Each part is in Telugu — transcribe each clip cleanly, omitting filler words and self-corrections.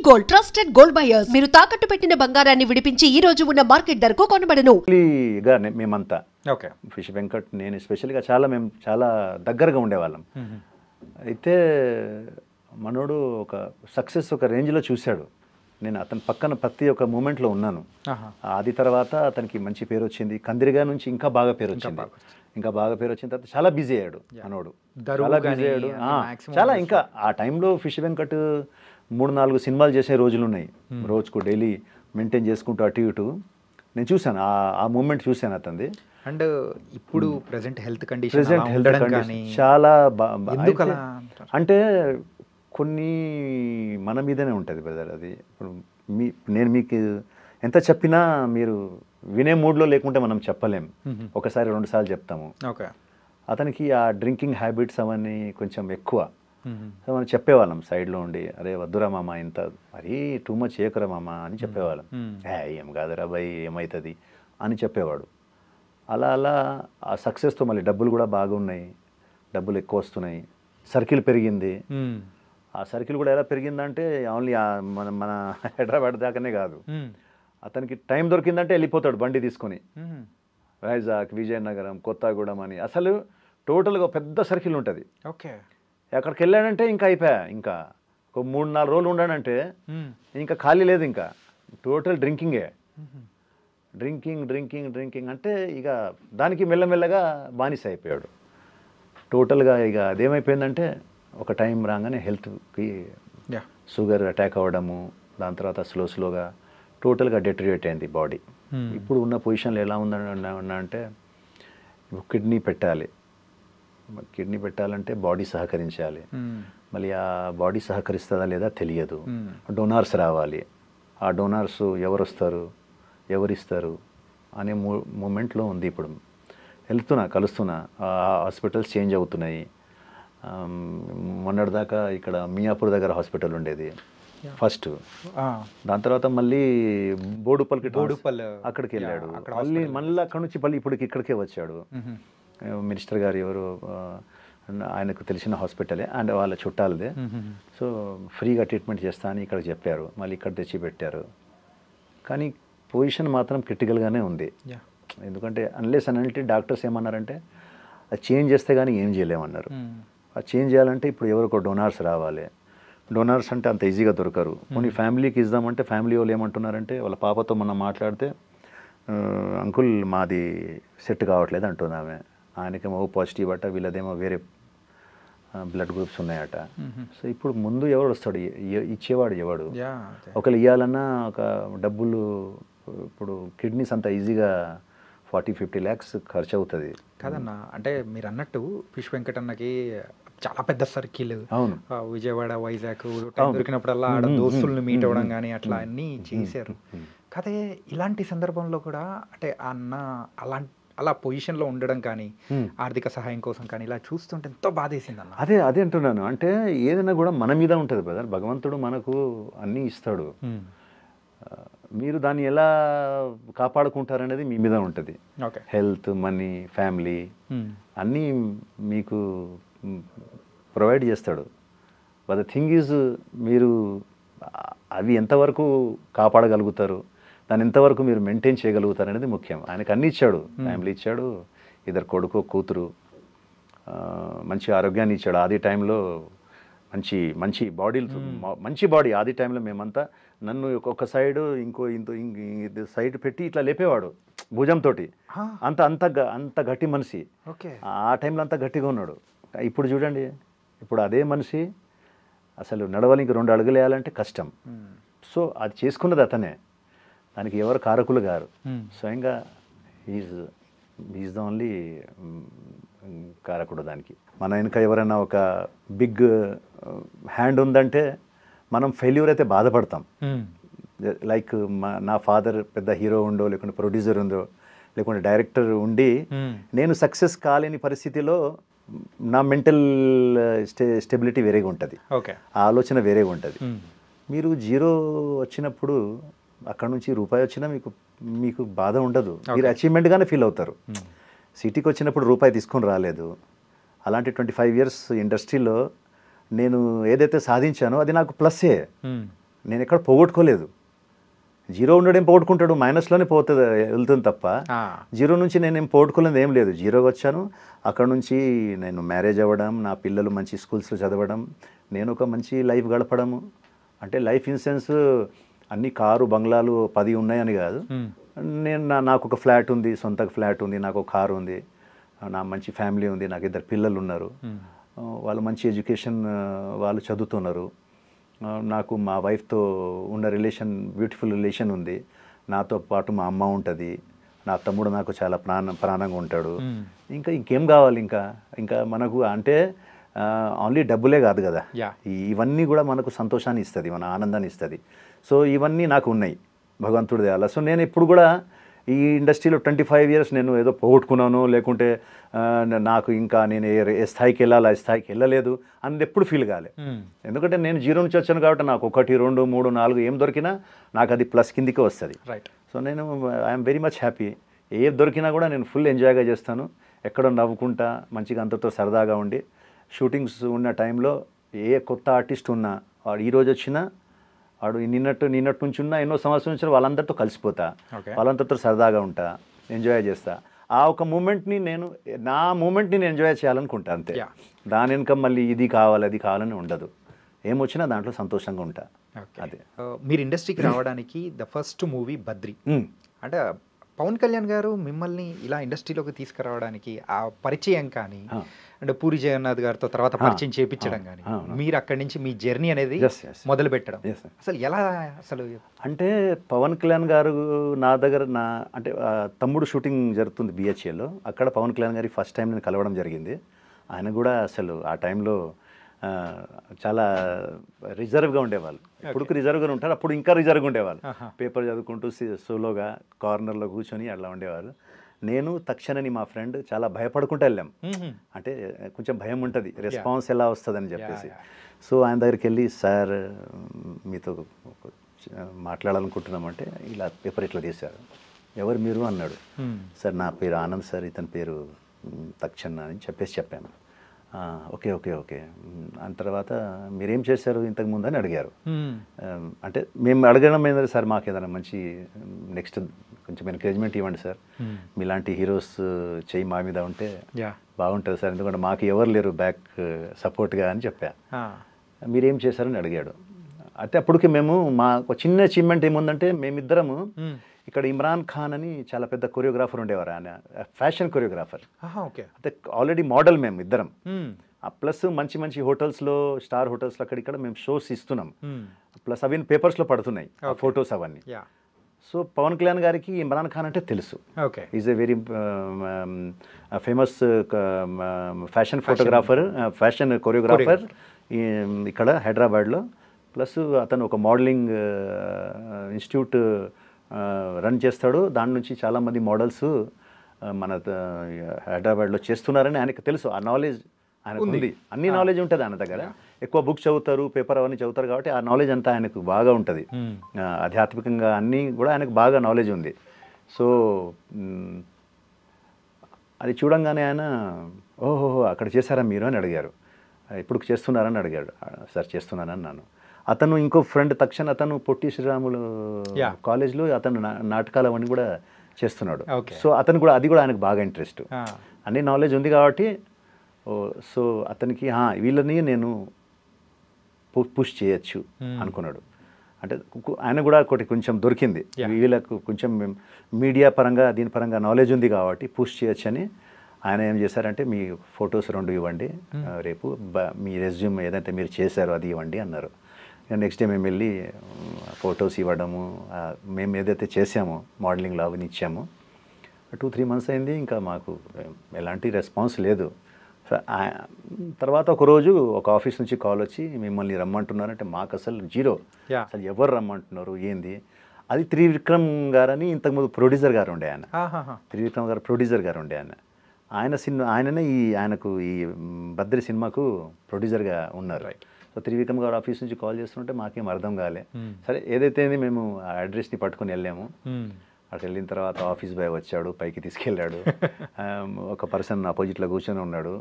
Gold trusted gold buyers. మీరు తాకట్టు పెట్టిన బంగారాన్ని విడిపించి ఈ రోజు ఉన్న మార్కెట్ ధరకు కొనబడను. మేమంతా ఫిష్ వెంకట్ నేను స్పెషల్గా మేము చాలా దగ్గరగా ఉండేవాళ్ళం. అయితే మనోడు ఒక సక్సెస్ ఒక రేంజ్లో చూశాడు. నేను అతని పక్కన ప్రతి ఒక్క మూమెంట్లో ఉన్నాను. అది తర్వాత అతనికి మంచి పేరు వచ్చింది. కందిరిగా నుంచి ఇంకా బాగా పేరు వచ్చింది. ఇంకా బాగా పేరు వచ్చిన తర్వాత చాలా బిజీ అయ్యాడు మనోడు. చాలా బిజీ అయ్యాడు. చాలా ఇంకా ఆ టైంలో ఫిష్ వెంకట్ 3-4 సినిమాలు చేసే రోజులు ఉన్నాయి. రోజుకు డైలీ మెయింటైన్ చేసుకుంటూ అటు ఇటు నేను చూశాను. ఆ మూమెంట్ చూశాను అతనిది. అండ్ ఇప్పుడు ప్రెసెంట్ హెల్త్ కండిషన్ చాలా అంటే కొన్ని మన మీదనే ఉంటుంది బ్రదర్. అది ఇప్పుడు నేను మీకు ఎంత చెప్పినా మీరు వినే మూడ్లో లేకుంటే మనం చెప్పలేం. ఒకసారి 2 సార్లు చెప్తాము. అతనికి ఆ డ్రింకింగ్ హ్యాబిట్స్ అవన్నీ కొంచెం ఎక్కువ. సో మనం చెప్పేవాళ్ళం సైడ్లో ఉండి, అరే వద్దురా మామ ఇంత మరీ టూ మచ్ చేయకురా మామ అని చెప్పేవాళ్ళం. ఏం కాదురా భయ్ ఏమవుతుంది అని చెప్పేవాడు. అలా అలా ఆ సక్సెస్తో మళ్ళీ డబ్బులు కూడా బాగున్నాయి, డబ్బులు ఎక్కువ వస్తున్నాయి, సర్కిల్ పెరిగింది. ఆ సర్కిల్ కూడా ఎలా పెరిగిందంటే ఓన్లీ మన హైదరాబాద్ దాకానే కాదు. అతనికి టైం దొరికిందంటే వెళ్ళిపోతాడు బండి తీసుకొని వైజాగ్, విజయనగరం, కొత్తగూడెం అని. అసలు టోటల్గా పెద్ద సర్కిల్ ఉంటుంది. ఎక్కడికి వెళ్ళాడంటే ఇంకా అయిపోయా. ఇంకా ఒక 3-4 రోజులు ఉండాడంటే ఇంకా ఖాళీ లేదు. ఇంకా టోటల్ డ్రింకింగే. డ్రింకింగ్ అంటే ఇక దానికి మెల్లమెల్లగా బానిస అయిపోయాడు టోటల్గా. ఇక అదేమైపోయిందంటే ఒక టైం రాగానే హెల్త్కి షుగర్ అటాక్ అవ్వడము, దాని తర్వాత స్లోగా టోటల్గా డెటరియేట్ అయింది బాడీ. ఇప్పుడు ఉన్న పొజిషన్లో ఎలా ఉందన్నా అంటే కిడ్నీ పెట్టాలంటే బాడీ సహకరించాలి. మళ్ళీ ఆ బాడీ సహకరిస్తుందా లేదా తెలియదు. డోనార్స్ రావాలి. ఆ డోనార్స్ ఎవరు వస్తారు, ఎవరిస్తారు అనే మూమెంట్లో ఉంది. ఇప్పుడు కలుస్తున్నా. హాస్పిటల్స్ చేంజ్ అవుతున్నాయి. మొన్నటిదాకా ఇక్కడ మియాపూర్ దగ్గర హాస్పిటల్ ఉండేది ఫస్ట్. దాని తర్వాత మళ్ళీ బోడుపల్లి అక్కడికి వెళ్ళాడు. మళ్ళీ అక్కడ నుంచి ఇప్పుడు ఇక్కడికే వచ్చాడు. మినిస్టర్ గారు ఎవరు ఆయనకు తెలిసిన హాస్పిటలే అండ్ వాళ్ళ చుట్టాలదే. సో ఫ్రీగా ట్రీట్మెంట్ చేస్తా అని ఇక్కడ చెప్పారు. మళ్ళీ ఇక్కడ తెచ్చి పెట్టారు. కానీ పొజిషన్ మాత్రం క్రిటికల్గానే ఉంది. ఎందుకంటే అన్లెస్ అంటే డాక్టర్స్ ఏమన్నారంటే అది చేంజ్ చేస్తే కానీ ఏం చేయలేమన్నారు. అది చేంజ్ చేయాలంటే ఇప్పుడు ఎవరికో డోనార్స్ రావాలి. డోనార్స్ అంటే అంత ఈజీగా దొరకరు. కొన్ని ఫ్యామిలీకి ఇద్దామంటే ఫ్యామిలీ వాళ్ళు ఏమంటున్నారంటే వాళ్ళ పాపతో మనం మాట్లాడితే అంకుల్ మాది సెట్ కావట్లేదు అంటుంది ఆమె. ఆయనకేమో పాజిటివ్ అట, వీళ్ళదేమో వేరే బ్లడ్ గ్రూప్స్ ఉన్నాయట. సో ఇప్పుడు ముందు ఎవడు వస్తాడు, ఇచ్చేవాడు ఎవడు? ఒకళ్ళు ఇవ్వాలన్నా ఒక డబ్బులు ఇప్పుడు కిడ్నీస్ అంత ఈజీగా 40-50 lakhs ఖర్చు అవుతుంది కదన్నా. అంటే మీరు అన్నట్టు ఫిష్ వెంకట్ అన్నకి చాలా పెద్ద సర్కిల్. అవును, విజయవాడ, వైజాగ్ దొరికినప్పుడల్లా ఆడ దోస్తుల్ని మీట్ అవ్వడం కానీ అట్లా అన్నీ చేశారు. కాదే ఇలాంటి సందర్భంలో కూడా అంటే అన్న అలా పొజిషన్లో ఉండడం కానీ ఆర్థిక సహాయం కోసం కానీ ఇలా చూస్తుంటే ఎంతో బాధేసింది అన్న. అదే అంటున్నాను. అంటే ఏదైనా కూడా మన మీద ఉంటుంది బ్రదర్. భగవంతుడు మనకు అన్నీ ఇస్తాడు. మీరు దాన్ని ఎలా కాపాడుకుంటారనేది మీ మీద ఉంటుంది. హెల్త్, మనీ, ఫ్యామిలీ అన్నీ మీకు ప్రొవైడ్ చేస్తాడు. బట్ ద థింగ్ ఈజ్ మీరు అవి ఎంతవరకు కాపాడగలుగుతారు, దాన్ని ఎంతవరకు మీరు మెయింటైన్ చేయగలుగుతారు అనేది ముఖ్యం. ఆయనకు అన్నీ ఇచ్చాడు. ఫ్యామిలీ ఇచ్చాడు, 2 కొడుకు, కూతురు, మంచి ఆరోగ్యాన్ని ఇచ్చాడు. ఆది టైంలో మంచి బాడీ ఆది టైంలో మేమంతా నన్ను ఒక్కొక్క సైడ్ ఇంకో సైడ్ పెట్టి ఇట్లా లేపేవాడు భుజంతో. అంత గట్టి మనిషి. ఆ టైంలో అంత గట్టిగా ఉన్నాడు. ఇప్పుడు చూడండి, ఇప్పుడు అదే మనిషి అసలు నడవడానికి 2 అడుగులు వేయాలంటే కష్టం. సో అది చేసుకున్నది అతనే, దానికి ఎవరు కారకులు గారు. స్వయంగా ఈజ్ ద ఓన్లీ కారకుడు దానికి. మన వెనుక ఎవరైనా ఒక బిగ్ హ్యాండ్ ఉందంటే మనం ఫెయిల్యూర్ అయితే బాధపడతాం. లైక్ నా ఫాదర్ పెద్ద హీరో ఉండో, లేకుంటే ప్రొడ్యూసర్ ఉందో, లేకుంటే డైరెక్టర్ ఉండి నేను సక్సెస్ కాలేని పరిస్థితిలో నా మెంటల్ స్టెబిలిటీ వేరేగా ఉంటుంది, ఆ ఆలోచన వేరేగా ఉంటుంది. మీరు 0 వచ్చినప్పుడు అక్కడ నుంచి రూపాయి వచ్చినా మీకు బాధ ఉండదు. మీరు అచీవ్మెంట్గానే ఫీల్ అవుతారు. సిటీకి వచ్చినప్పుడు రూపాయి తీసుకొని రాలేదు. అలాంటి 25 years ఇండస్ట్రీలో నేను ఏదైతే సాధించానో అది నాకు ప్లస్సే. నేను ఎక్కడ పోగొట్టుకోలేదు. జీరో ఉండడం పోగొట్టుకుంటాడు, మైనస్లోనే పోతుంది వెళ్తుంది తప్ప జీరో నుంచి నేనేం పోగొట్టుకోలేదు ఏం లేదు. జీరోకి వచ్చాను, అక్కడ నుంచి నేను మ్యారేజ్ అవ్వడం, నా పిల్లలు మంచి స్కూల్స్లో చదవడం, నేను ఒక మంచి లైఫ్ గడపడము. అంటే లైఫ్ ఇన్ సెన్స్ అన్ని కారు బంగ్లాలు 10 ఉన్నాయని కాదు. నేను నాకు ఒక ఫ్లాట్ ఉంది, సొంత ఫ్లాట్ ఉంది, నాకు ఒక కారు ఉంది, నా మంచి ఫ్యామిలీ ఉంది, నాకు 2 పిల్లలు ఉన్నారు, వాళ్ళు మంచి ఎడ్యుకేషన్ వాళ్ళు చదువుతున్నారు. నాకు మా వైఫ్తో ఉన్న రిలేషన్ బ్యూటిఫుల్ రిలేషన్ ఉంది. నాతో పాటు మా అమ్మ ఉంటుంది, నా తమ్ముడు నాకు చాలా ప్రాణంగా ఉంటాడు. ఇంకేం కావాలి ఇంకా మనకు అంటే ఓన్లీ డబ్బులే కాదు కదా, ఇవన్నీ కూడా మనకు సంతోషాన్ని ఇస్తుంది, మన ఆనందాన్ని ఇస్తుంది. సో ఇవన్నీ నాకు ఉన్నాయి భగవంతుడి దయ వల్ల. సో నేను ఇప్పుడు కూడా ఈ ఇండస్ట్రీలో 25 years నేను ఏదో పోగొట్టుకున్నాను, లేకుంటే నాకు ఇంకా నేను ఏ స్థాయికి వెళ్ళాలి ఆ స్థాయికి వెళ్ళలేదు అని ఎప్పుడు ఫీల్ కాలే. ఎందుకంటే నేను జీరో నుంచి వచ్చాను కాబట్టి నాకు 1, 2, 3, 4 ఏం దొరికినా నాకు అది ప్లస్ కిందికి వస్తుంది. సో నేను ఐఎమ్ వెరీ మచ్ హ్యాపీ. ఏ దొరికినా కూడా నేను ఫుల్ ఎంజాయ్గా చేస్తాను, ఎక్కడో నవ్వుకుంటా మంచిగా అంతతో సరదాగా ఉండి. షూటింగ్స్ ఉన్న టైంలో ఏ కొత్త ఆర్టిస్ట్ ఉన్నా వాడు ఈరోజు వచ్చినా వాడు నిన్నట్టు నుంచి ఉన్నా ఎన్నో సంవత్సరాల నుంచి వాళ్ళందరితో కలిసిపోతా, వాళ్ళందరితో సరదాగా ఉంటా, ఎంజాయ్ చేస్తా. ఆ ఒక మూమెంట్ని నా మూమెంట్ని నేను ఎంజాయ్ చేయాలనుకుంటా అంతే. దాని వెనుక మళ్ళీ ఇది కావాలి అది కావాలని ఉండదు, ఏమొచ్చినా దాంట్లో సంతోషంగా ఉంటా. అదే మీరు ఇండస్ట్రీకి రావడానికి ద ఫస్ట్ మూవీ బద్రి. అంటే పవన్ కళ్యాణ్ గారు మిమ్మల్ని ఇలా ఇండస్ట్రీలోకి తీసుకురావడానికి ఆ పరిచయం కానీ, అంటే పూరి జగన్నాథ్ గారితో తర్వాత పరిచయం చేయించడం కానీ, మీరు అక్కడి నుంచి మీ జర్నీ అనేది మొదలు పెట్టడం అసలు ఎలా? అసలు అంటే పవన్ కళ్యాణ్ గారు నా దగ్గర అంటే తమ్ముడు షూటింగ్ జరుగుతుంది BHAలో, అక్కడ పవన్ కళ్యాణ్ గారికి ఫస్ట్ టైం నేను కలవడం జరిగింది. ఆయన కూడా అసలు ఆ టైంలో చాలా రిజర్వ్గా ఉండేవాళ్ళు. ఇప్పుడు రిజర్వ్గా ఉంటారు, అప్పుడు ఇంకా రిజర్వ్గా ఉండేవాళ్ళు. పేపర్ చదువుకుంటూ సోలోగా కార్నర్లో కూర్చొని అట్లా ఉండేవారు. నేను తక్షణని మా ఫ్రెండ్ చాలా భయపడుకుంటూ వెళ్ళాం. అంటే కొంచెం భయం ఉంటుంది, రెస్పాన్స్ ఎలా వస్తుందని చెప్పేసి. సో ఆయన దగ్గరికి వెళ్ళి, సార్ మీతో మాట్లాడాలనుకుంటున్నామంటే ఇలా పేపర్ ఇట్లా తీశారు, ఎవరు మీరు అన్నాడు. సార్ నా పేరు ఆనంద్ సార్, ఇతని పేరు తక్షణ అని చెప్పాను. ఓకే ఓకే ఓకే అని తర్వాత మీరేం చేశారు ఇంతకుముందు అని అడిగారు. అంటే మేము అడగడం ఏంటంటే, సార్ మాకు ఏదైనా మంచి నెక్స్ట్ కొంచెం ఎంకరేజ్మెంట్ ఇవ్వండి సార్, మీలాంటి హీరోస్ చెయ్యి మా మీద ఉంటే బాగుంటుంది సార్, ఎందుకంటే మాకు ఎవరు లేరు బ్యాక్ సపోర్ట్గా అని చెప్పా. మీరేం చేశారని అడిగాడు. అయితే అప్పటికి మేము మా ఒక చిన్న అచీవ్మెంట్ ఏముందంటే, మేమిద్దరము ఇక్కడ ఇమ్రాన్ ఖాన్ అని చాలా పెద్ద కొరియోగ్రాఫర్ ఉండేవారు, ఆయన ఫ్యాషన్ కొరియోగ్రాఫర్. అయితే ఆల్రెడీ మోడల్ మేము ఇద్దరం. ప్లస్ మంచి మంచి హోటల్స్లో, స్టార్ హోటల్స్లో అక్కడిక్కడ మేము షోస్ ఇస్తున్నాం. ప్లస్ అవి పేపర్స్లో పడుతున్నాయి ఫొటోస్ అవన్నీ. సో పవన్ కళ్యాణ్ గారికి ఇమ్రాన్ ఖాన్ అంటే తెలుసు. Is a very famous fashion photographer, fashion choreographer ఇక్కడ హైదరాబాద్లో. ప్లస్ అతను ఒక మోడలింగ్ ఇన్స్టిట్యూట్ రన్ చేస్తాడు. దాని నుంచి చాలామంది మోడల్స్ మన హైదరాబాద్లో చేస్తున్నారని ఆయనకు తెలుసు. ఆ నాలెడ్జ్ ఆయనకు ఉంది, అన్ని నాలెడ్జ్ ఉంటుంది ఆయన దగ్గర. ఎక్కువ బుక్స్ చదువుతారు, పేపర్ అవన్నీ చదువుతారు కాబట్టి ఆ నాలెడ్జ్ అంతా ఆయనకు బాగా ఉంటుంది. ఆధ్యాత్మికంగా అన్నీ కూడా ఆయనకు బాగా నాలెడ్జ్ ఉంది. సో అది చూడంగానే ఆయన, ఓహోహో అక్కడ చేశారా మీరు అని అడిగారు. ఇప్పుడు చేస్తున్నారని అడిగాడు. సార్ చేస్తున్నానని అన్నాను. అతను ఇంకో ఫ్రెండ్ తక్షణ, అతను పొట్టి శ్రీరాములు కాలేజ్లో అతను నాటకాలు అవన్నీ కూడా చేస్తున్నాడు. సో అతను కూడా అది కూడా ఆయనకు బాగా ఇంట్రెస్ట్, అన్ని నాలెడ్జ్ ఉంది కాబట్టి. సో అతనికి వీళ్ళని నేను పుష్ చేయొచ్చు అనుకున్నాడు. అంటే ఆయన కూడా ఒకటి కొంచెం దొరికింది, వీళ్ళకు కొంచెం మీడియా పరంగా దీని పరంగా నాలెడ్జ్ ఉంది కాబట్టి పుష్ చేయొచ్చు అని. ఆయన ఏం చేశారంటే, మీ ఫొటోస్ 2 ఇవ్వండి, రేపు మీ రెజ్యూమ్ ఏదైతే మీరు చేశారో అది ఇవ్వండి అన్నారు. నెక్స్ట్ డే మేము వెళ్ళి ఫొటోస్ ఇవ్వడము, మేము ఏదైతే చేసామో మోడలింగ్లో అవన్నీ ఇచ్చాము. 2-3 months అయింది, ఇంకా మాకు ఎలాంటి రెస్పాన్స్ లేదు. తర్వాత ఒకరోజు ఒక ఆఫీస్ నుంచి కాల్ వచ్చి, మిమ్మల్ని రమ్మంటున్నారంటే మాకు అసలు జీరో, అసలు ఎవరు రమ్మంటున్నారు ఏంది. అది త్రివిక్రమ్ గారని ఇంతకుముందు ప్రొడ్యూసర్ గారు ఉండే ఆయన, త్రివిక్రమ్ గారు ప్రొడ్యూసర్ గారు ఉండే ఆయననే ఆయనకు ఈ బద్రి సినిమాకు ప్రొడ్యూసర్గా ఉన్నారు. సో త్రివిక్రమ్ గారు ఆఫీస్ నుంచి కాల్ చేస్తుంటే మాకేం అర్థం కాలే. సరే ఏదైతే మేము ఆ అడ్రస్ని పట్టుకొని వెళ్ళాము. అక్కడికి వెళ్ళిన తర్వాత ఆఫీస్ బాయ్ వచ్చాడు, పైకి తీసుకెళ్ళాడు. ఒక పర్సన్ ఆపోజిట్లో కూర్చొని ఉన్నాడు.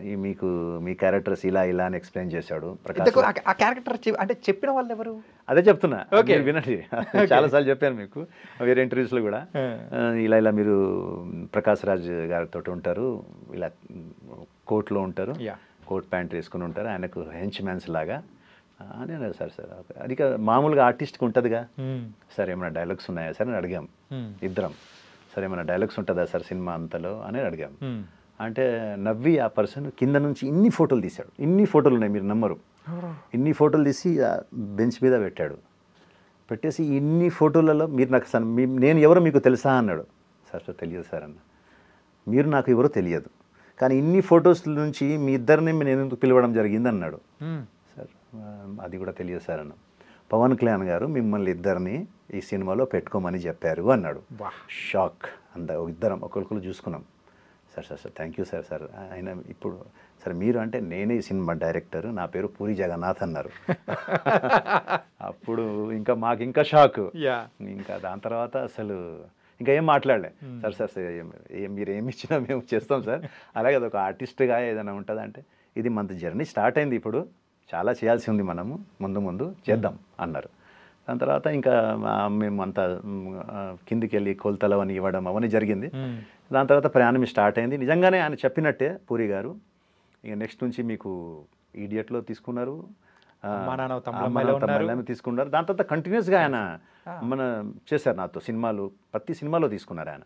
ఈ మీకు మీ క్యారెక్టర్స్ ఇలా ఇలా అని ఎక్స్ప్లెయిన్ చేశాడు ప్రకాష్. ఇంతకు ఆ క్యారెక్టర్ అంటే చెప్పిన వాళ్ళు ఎవరు? అదే చెప్తున్నా, Okay. మీరు వినండి. చాలాసార్లు చెప్పాను మీకు వేరే ఇంటర్వ్యూస్లో కూడా. ఇలా ఇలా మీరు ప్రకాష్ రాజ్ గారితో ఉంటారు, ఇలా కోర్టులో ఉంటారు, కోట్ ప్యాంట్ వేసుకుని ఉంటారు, ఆయనకు హెంచ్ మ్యాన్స్ లాగా అని అన్నారు. సార్ అది మామూలుగా ఆర్టిస్ట్కి ఉంటుందిగా. సార్ ఏమైనా డైలాగ్స్ ఉన్నాయా సార్ అని అడిగాం ఇద్దరం. సార్ ఏమైనా డైలాగ్స్ ఉంటుందా సార్ సినిమా అంతలో అని అడిగాం. అంటే నవ్వి ఆ పర్సన్ కింద నుంచి ఇన్ని ఫోటోలు తీశాడు. ఇన్ని ఫోటోలు ఉన్నాయి, మీరు నమ్మరు. ఇన్ని ఫోటోలు తీసి బెంచ్ మీద పెట్టాడు. పెట్టేసి ఇన్ని ఫోటోలలో మీరు నాకు నేను ఎవరో మీకు తెలుసా అన్నాడు. సార్ తెలియదు సార్ అన్న. మీరు నాకు ఎవరో తెలియదు, కానీ ఇన్ని ఫొటోస్ నుంచి మీ ఇద్దరిని నేను ఎందుకు పిలవడం జరిగింది అన్నాడు. సార్ అది కూడా తెలియదు సార్ అన్న. పవన్ కళ్యాణ్ గారు మిమ్మల్ని ఇద్దరిని ఈ సినిమాలో పెట్టుకోమని చెప్పారు అన్నాడు. షాక్. ఇద్దరం ఒకరికొకరు చూసుకున్నాం. Sir thank you sir. ఆయన ఇప్పుడు సార్ మీరు అంటే నేనే ఈ సినిమా డైరెక్టర్, నా పేరు పూరి జగన్నాథ్ అన్నారు. అప్పుడు ఇంకా మాకు ఇంకా షాక్. ఇంకా దాని తర్వాత అసలు ఇంకా ఏం మాట్లాడలే. సార్ మీరు ఏమి ఇచ్చినా మేము చేస్తాం సార్. అలాగే అదొక ఆర్టిస్ట్గా ఏదైనా ఉంటుందంటే ఇది మన జర్నీ స్టార్ట్ అయింది, ఇప్పుడు చాలా చేయాల్సి ఉంది, మనము ముందు చేద్దాం అన్నారు. దాని తర్వాత ఇంకా మేము అంతా కిందికి వెళ్ళి కొలతలు అని ఇవ్వడం అవన్నీ జరిగింది. దాని తర్వాత ప్రయాణం స్టార్ట్ అయింది. నిజంగానే ఆయన చెప్పినట్టే పూరి గారు ఇక నెక్స్ట్ నుంచి మీకు ఈడియట్లో తీసుకున్నారు, తమిళనాడు తీసుకున్నారు. దాని తర్వాత కంటిన్యూస్గా ఆయన చేశారు నాతో సినిమాలు, ప్రతి సినిమాలో తీసుకున్నారు ఆయన.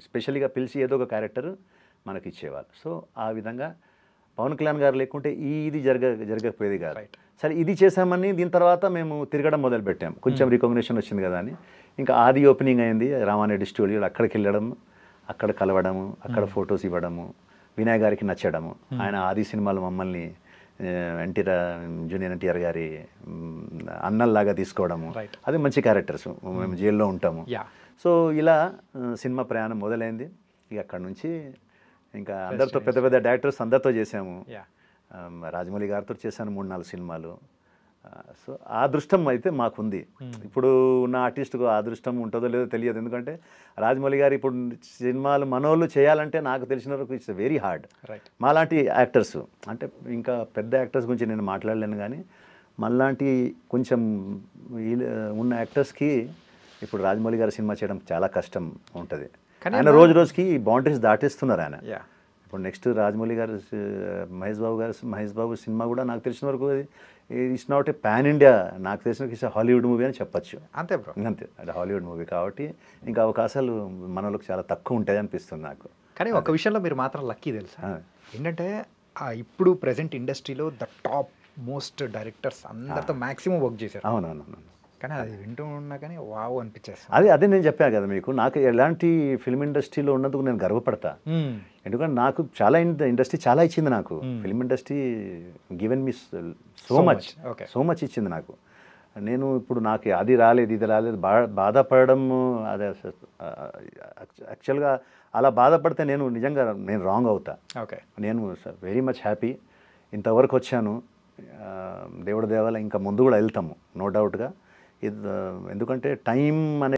స్పెషల్గా పిలిచి ఏదో ఒక క్యారెక్టర్ మనకి ఇచ్చేవాళ్ళు. సో ఆ విధంగా పవన్ కళ్యాణ్ గారు లేకుంటే ఇది జరగకపోయేది కాదు. సరే ఇది చేసామని దీని తర్వాత మేము తిరగడం మొదలుపెట్టాం. కొంచెం రికగ్నిషన్ వచ్చింది కదా అని ఇంకా ఆది ఓపెనింగ్ అయింది రామారెడ్డి స్టూడియోలో. అక్కడికి వెళ్ళడం, అక్కడ కలవడము, అక్కడ ఫొటోస్ ఇవ్వడము, వినాయక్ గారికి నచ్చడము. ఆయన ఆది సినిమాలు మమ్మల్ని జూనియర్ ఎన్టీఆర్ గారి అన్నల్లాగా తీసుకోవడము, అది మంచి క్యారెక్టర్స్. మేము జైల్లో ఉంటాము. సో ఇలా సినిమా ప్రయాణం మొదలైంది. ఇక అక్కడ నుంచి ఇంకా అందరితో పెద్ద పెద్ద డైరెక్టర్స్ అందరితో చేసాము. రాజమౌళి గారితో చేశాను 3-4 సినిమాలు. సో ఆ అదృష్టం అయితే మాకుంది. ఇప్పుడు ఉన్న ఆర్టిస్ట్కు ఆ అదృష్టం ఉంటుందో లేదో తెలియదు, ఎందుకంటే రాజమౌళి గారు ఇప్పుడు సినిమాలు మనోళ్ళు చేయాలంటే నాకు తెలిసిన వరకు ఇట్స్ వెరీ హార్డ్. మాలాంటి యాక్టర్స్ అంటే ఇంకా పెద్ద యాక్టర్స్ గురించి నేను మాట్లాడలేను, కానీ మనలాంటి కొంచెం ఉన్న యాక్టర్స్కి ఇప్పుడు రాజమౌళి గారి సినిమా చేయడం చాలా కష్టం ఉంటుంది. ఆయన రోజుకి బౌండరీస్ దాటేస్తున్నారు ఆయన. ఇప్పుడు నెక్స్ట్ రాజమౌళి గారు మహేష్ బాబు సినిమా కూడా నాకు తెలిసిన వరకు it's not a pan India, నాకు తెలిసిన ఇట్స్ హాలీవుడ్ మూవీ అని చెప్పచ్చు. అంతే బ్రో, అంతే. అది హాలీవుడ్ మూవీ కాబట్టి ఇంకా అవకాశాలు మనలోకి చాలా తక్కువ ఉంటాయి అనిపిస్తుంది నాకు. కానీ ఒక విషయంలో మీరు మాత్రం లక్కీ తెలుసా, ఏంటంటే ఇప్పుడు ప్రెసెంట్ ఇండస్ట్రీలో ద టాప్ మోస్ట్ డైరెక్టర్స్ అందరితో మ్యాక్సిమం వర్క్ చేశారు. అవునవును. కానీ అది వింటూ ఉన్నా కానీ వావ్ అనిపించేస్తుంది. అదే నేను చెప్పాను కదా మీకు, నాకు ఎలాంటి ఫిల్మ్ ఇండస్ట్రీలో ఉన్నందుకు నేను గర్వపడతా. ఎందుకంటే నాకు చాలా ఇండస్ట్రీ చాలా ఇచ్చింది నాకు. Film industry given me so much ఇచ్చింది నాకు. నేను ఇప్పుడు నాకు అది రాలేదు ఇది రాలేదు బాధపడడం, అదే యాక్చువల్గా అలా బాధపడితే నిజంగా నేను రాంగ్ అవుతా. నేను వెరీ మచ్ హ్యాపీ ఇంతవరకు వచ్చాను. దేవుడి దేవాల ఇంకా ముందు కూడా వెళ్తాము నో డౌట్గా. ఎందుకంటే టైం అనే